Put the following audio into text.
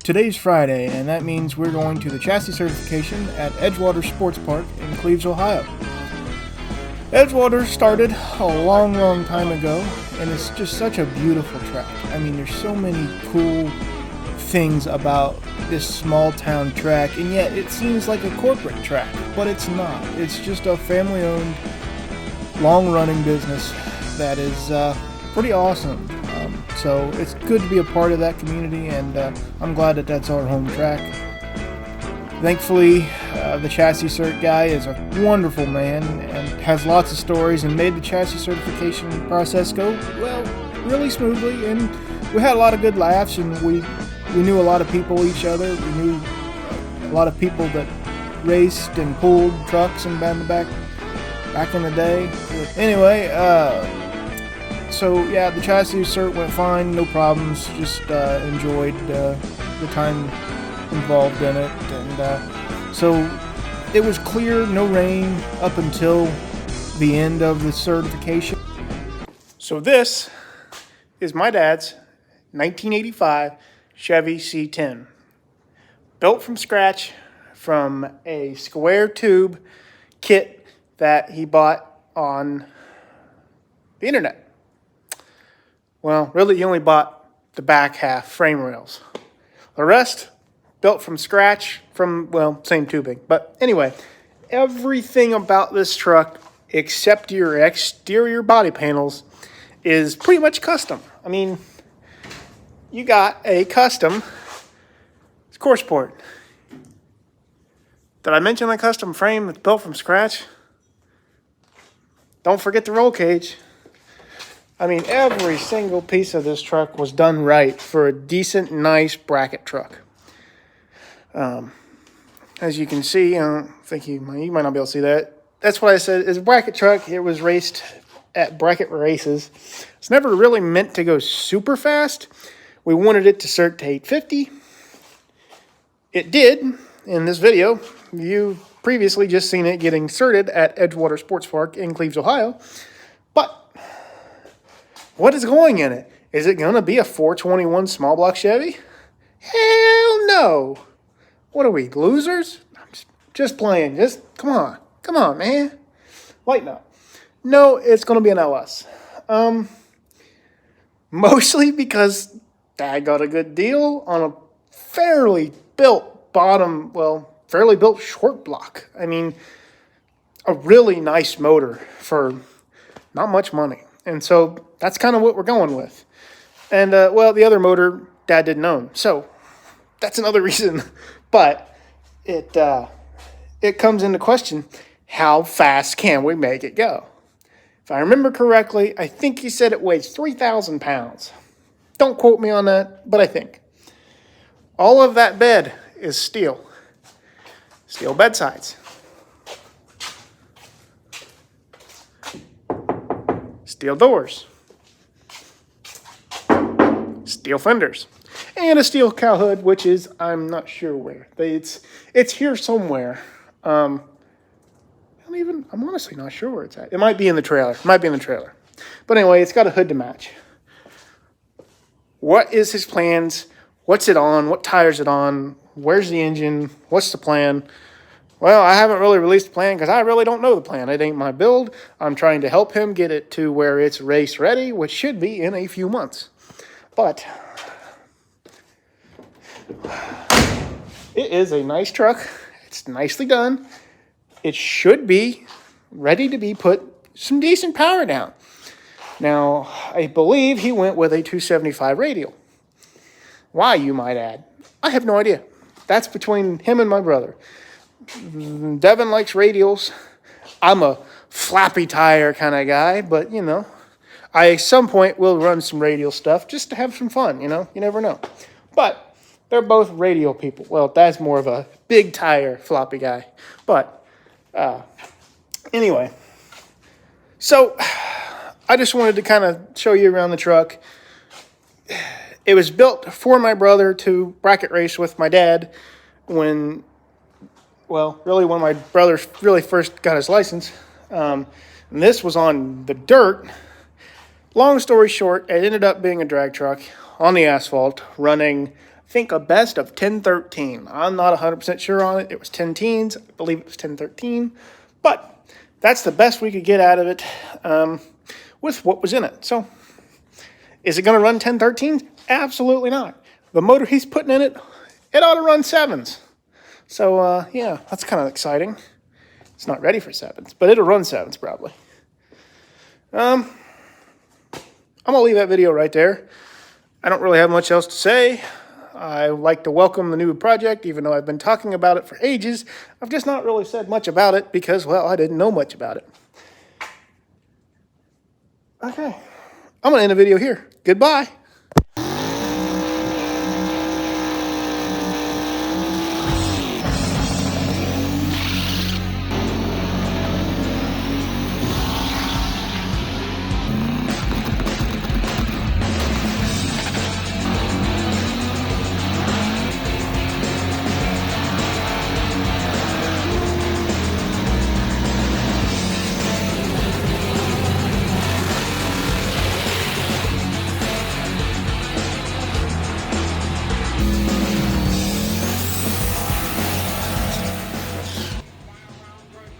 Today's Friday, and that means we're going to the chassis certification at Edgewater Sports Park in Cleves, Ohio. Edgewater started a long time ago, and it's just such a beautiful track. I mean, there's so many cool things about this small town track, and yet it seems like a corporate track, but it's not. It's just a family-owned, long-running business that is pretty awesome. So it's good to be a part of that community, and I'm glad that that's our home track. Thankfully, the chassis cert guy is a wonderful man and has lots of stories and made the chassis certification process go, well, really smoothly. And we had a lot of good laughs, and we knew a lot of people, each other. We knew a lot of people that raced and pulled trucks and back in the day. But anyway, so yeah, the chassis cert went fine, no problems. Just enjoyed the time involved in it, and so it was clear, no rain up until the end of the certification. So this is my dad's 1985 Chevy C10, built from scratch from a square tube kit that he bought on the internet. Well, really, he only bought the back half frame rails. The rest, built from scratch from, well, same tubing. But anyway, everything about this truck, except your exterior body panels, is pretty much custom. I mean, you got a custom course port. Did I mention the custom frame that's built from scratch? Don't forget the roll cage. I mean, every single piece of this truck was done right for a decent, nice bracket truck. As you can see, I don't think you might not be able to see that. That's what I said. It's a bracket truck. It was raced at bracket races. It's never really meant to go super fast. We wanted it to cert to 850. It did in this video. You previously just seen it getting certed at Edgewater Sports Park in Cleves, Ohio. But what is going in it? Is it going to be a 421 small block Chevy? Hell no. What are we, losers? I'm just playing. Just come on, man. Lighten up. No, it's going to be an LS. Mostly because Dad got a good deal on a fairly built short block. I mean, a really nice motor for not much money. And so that's kind of what we're going with. And, the other motor Dad didn't own. So that's another reason. But it comes into question, how fast can we make it go? If I remember correctly, I think he said it weighs 3,000 pounds. Don't quote me on that, but I think. All of that bed is steel. Steel bedsides. Steel doors. Steel fenders. And a steel cow hood, which is, I'm not sure where. It's here somewhere. I'm honestly not sure where it's at. It might be in the trailer. But anyway, it's got a hood to match. What is his plans? What's it on? What tires it on? Where's the engine? What's the plan? Well, I haven't really released the plan because I really don't know the plan. It ain't my build. I'm trying to help him get it to where it's race ready, which should be in a few months. But it is a nice truck. It's nicely done. It should be ready to be put some decent power down. Now, I believe he went with a 275 radial. Why, you might add? I have no idea. That's between him and my brother. Devin likes radials. I'm a flappy tire kind of guy, but, I at some point will run some radial stuff just to have some fun, You never know. But they're both radial people. Well, that's more of a big tire floppy guy. But anyway, so I just wanted to kind of show you around the truck. It was built for my brother to bracket race with my dad when my brother really first got his license. And this was on the dirt. Long story short, it ended up being a drag truck on the asphalt running think a best of 1013. I'm not 100% sure on it. It was 10 teens. I believe it was 1013. But that's the best we could get out of it with what was in it. So is it going to run 1013s? Absolutely not. The motor he's putting in it, it ought to run 7s. So, yeah, that's kind of exciting. It's not ready for 7s, but it'll run 7s probably. I'm going to leave that video right there. I don't really have much else to say. I like to welcome the new project, even though I've been talking about it for ages. I've just not really said much about it because, well, I didn't know much about it. Okay, I'm going to end the video here. Goodbye.